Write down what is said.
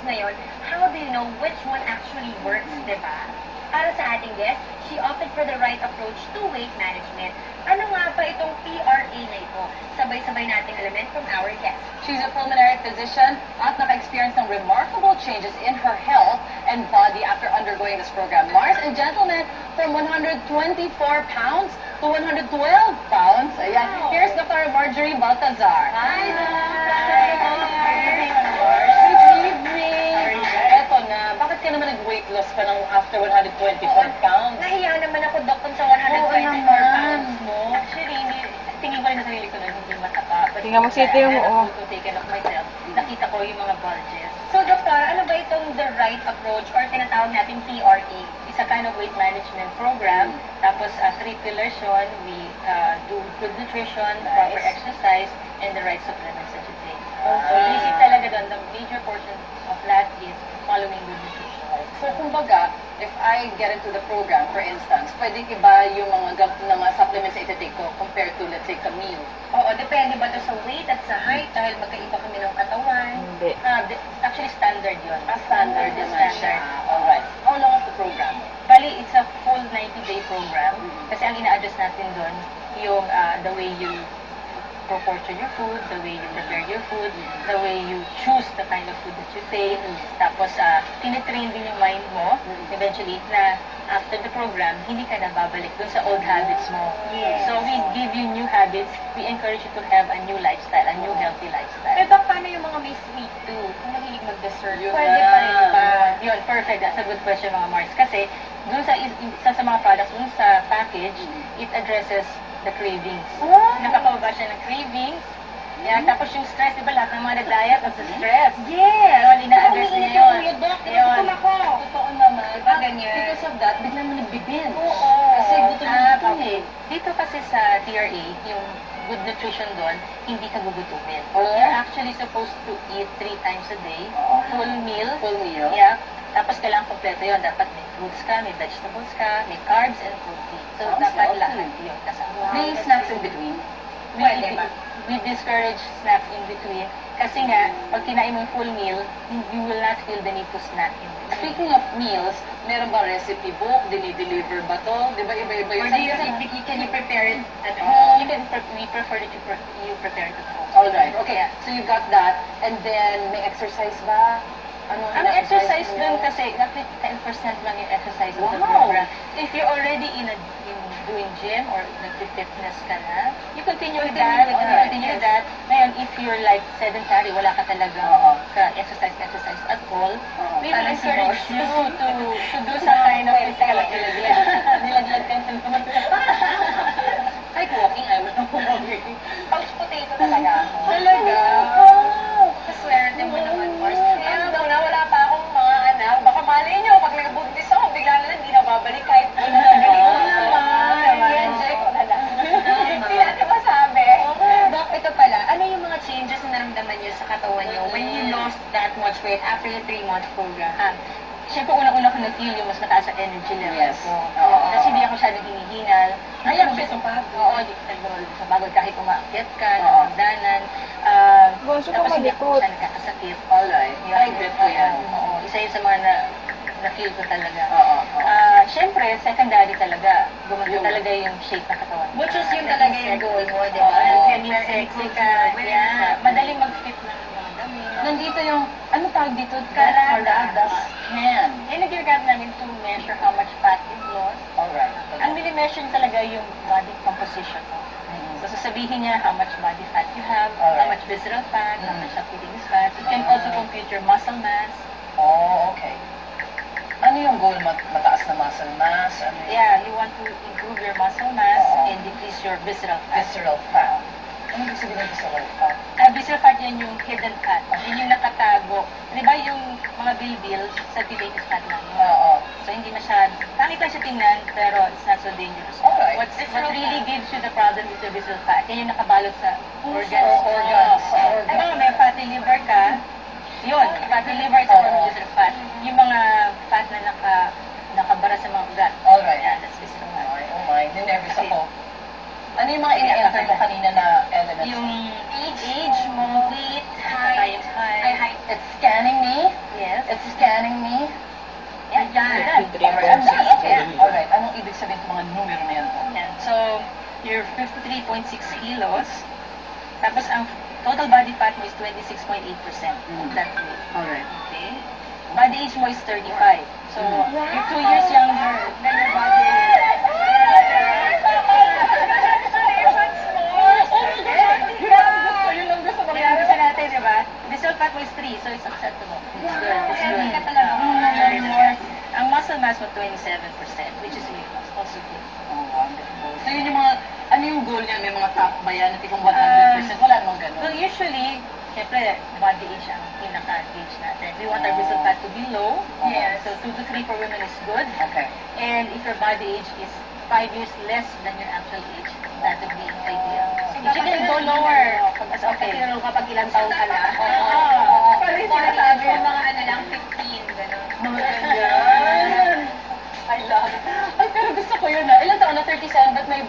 ngayon, how do you know which one actually works, di ba? Para sa ating guest, she opted for the right approach to weight management. Ano nga ba itong PRA na ito? Sabay-sabay nating alamin from our guest. She's a pulmonary physician at naka-experience ng remarkable changes in her health and body after undergoing this program. Ladies and gentlemen, from 124 pounds to 112 pounds. Ayan. Wow. Here's Dr. Marjorie Baltazar. Hi, Eto na, bakit ka naman nag-weight loss pa ng after 124 pounds? Nahiya naman ako, Doc, sa 124 pounds mo. Actually, tingin ko rin na sarili ko na hindi mataba. But Tingnan mo si Ate yung oo. to take care of myself, nakita ko yung mga bulges. So, Doktor, ano ba itong the right approach or tinatawag natin PRA? It's a kind of weight management program. Tapos, 3 pillars yun. We do good nutrition, proper exercise, and the right supplements that you take. So, easy talaga doon. The major portion of that is following good nutrition. So, kumbaga, if I get into the program, for instance, pwedeng iba yung mga supplements na iti-take ko compared to, let's say, a meal. Oo, depende ba ito sa weight at sa height dahil magkaiba kami ng katawan? Hindi. Actually, standard yun. Standard naman siya. Alright. How long is the program? Bali, it's a full 90-day program. Kasi ang ina-address natin doon, yung the way you proportion your food, the way you prepare your food, the way you choose the kind of food that you take. Tapos, tinitrain din yung mind mo, eventually, na after the program, hindi ka na babalik dun sa old habits mo. Yes. So, we give you new habits. We encourage you to have a new lifestyle, a new healthy lifestyle. Pero paano yung mga may sweet tooth? Kung mahilig mag-dessert, Yun pwede na. pa rin ba? Yun, perfect. That's a good question, mga Mars. Kasi, dun sa mga products, dun sa package, it addresses the cravings. Nakakababa siya ng cravings. Yeah, tapos yung stress, di ba lahat ng mga nag-diet at sa stress? Yes! Yun, ina-address niya yun. Yung Doc, Yun. gutom ako. Totoo naman. Diba ganyan? Because of that, biglang mo nagbibin. Oo. Kasi gutom na gutom okay. eh. Dito kasi sa TRA, yung good nutrition doon, hindi ka gugutumin. Oh. You're actually supposed to eat 3 times a day. Oo. Full meal. Full meal. Yeah. Tapos kailangan kompleto yun. Dapat may fruits ka, may vegetables ka, may carbs and protein. So, Sounds dapat healthy. lahat yun kasama. May snacks in between. Pwede ba? We discourage snacks in between. Kasi nga, pag kinain mo yung full meal, you will not feel the need to snack in between. Speaking of meals, meron ba recipe book? Dinideliver ba to? Di ba iba-iba Or yung do you can you prepare it at home? We prefer that you prepare it at home. Alright, okay. So you got that. And then, may exercise ba? Ano Ang exercise mo? dun kasi, roughly 10% lang yung exercise of the Wow. program. If you're already in doing gym or nag-fitness ka na, you continue with that. Continue with that. Ngayon, if you're like sedentary, wala ka talaga ka-exercise at all, we will encourage you to do some kind of physical activity. Nilaglag ka na naman. Kahit walking, ayaw mo na walking. Couch potato talaga ako. Talaga? Kaswerte mo naman, Mars. Wala pa akong mga anak. Baka malay nyo, pag nagbuntis ako, bigla na lang, hindi na babalik kahit i-enjoy ko na lang. Hindi natin masabi. Doc, ito pala, ano yung mga changes na naramdaman niyo sa katawan niyo when you lost that much weight after your 3-month program? Siyempre, unang-una ko na-feel yung mas mataas ang energy level Yes. ko. Oo. Kasi hindi ako masyadong hinihingal. Ayaw siya sa pagod. Oo, hindi ko sa pagod kahit umaakit ka, Oo. nagdanan. Gusto ko Tapos hindi ako malikot. siya nagkakasakit. Alright. Ay, good ko yan. Oo, isa yun sa mga na-feel ko talaga. Oo. Siyempre, secondary talaga. Gumanda talaga yung shape ng katawan. Which is yung talaga yung goal mo, di ba? Oo, Naging sexy ka. Yeah. Madaling mag-fit ng mga damit. Nandito yung, ano tawag dito? Karadas. Hand. Eh, nag-regard namin to measure how much fat is lost. Alright. Ang mini-measure talaga yung body composition mo. So, sasabihin niya how much body fat you have, how Alright. much visceral fat, how much subcutaneous fat. It can also compute your muscle mass. Oh, okay. Ano yung goal? Mataas na muscle mass? Ano yung Yeah, you want to improve your muscle mass Oo. and decrease your visceral fat. visceral fat? Ano ibig sabihin ng visceral fat? Visceral fat yan yung hidden fat. Yun yung nakatago. Di ba yung mga bilbil, subcutaneous fat lang yun? Oo. So, hindi masyad. Pangit lang siya tingnan, pero it's not so dangerous. Alright. What really gives you the problem is the visceral fat. Yan yung nakabalot sa organs. organs. Ay, mga may fatty liver ka, yun, fatty liver is a form of visceral fat. Yung mga fat na nakabara sa mga ugat. Alright. Yeah, that's visceral fat. Oh my, ninervous ako. Ano yung mga ini-enter mo kanina na elements? Yung age mo, weight, height. It's scanning me. Yes. 53.6 kilos. Tapos ang total body fat mo is 26.8% of that weight. Alright. Okay? Body age mo is 35. So, you're 2 years younger than your body age. Yun ang gusto Kaya gusto natin, di ba? Visceral fat mo is 3, so it's acceptable. It's good. It's Healthy good. ka talaga. Very good. Ang muscle mass mo, 27%, which is also good. Oh, wonderful. So yun yung mga, ano yung goal niya? May mga top ba yan? Na tipong 100%? Wala namang ganun. Well, usually, syempre, body age ang pinaka-age natin. We want our visceral fat to be low. Yes. So 2 to 3 for women is good. Okay. And if your body age is 5 years less than your actual age, that would be ideal. If you can go lower, that's okay. Pero kapag ilang taon ka na. Oo. Parang sinasabi yung mga ano lang, 15, gano'n. Mga ganyan. I love it. Ay, pero gusto ko yun na. Ilan taon na? 37, but may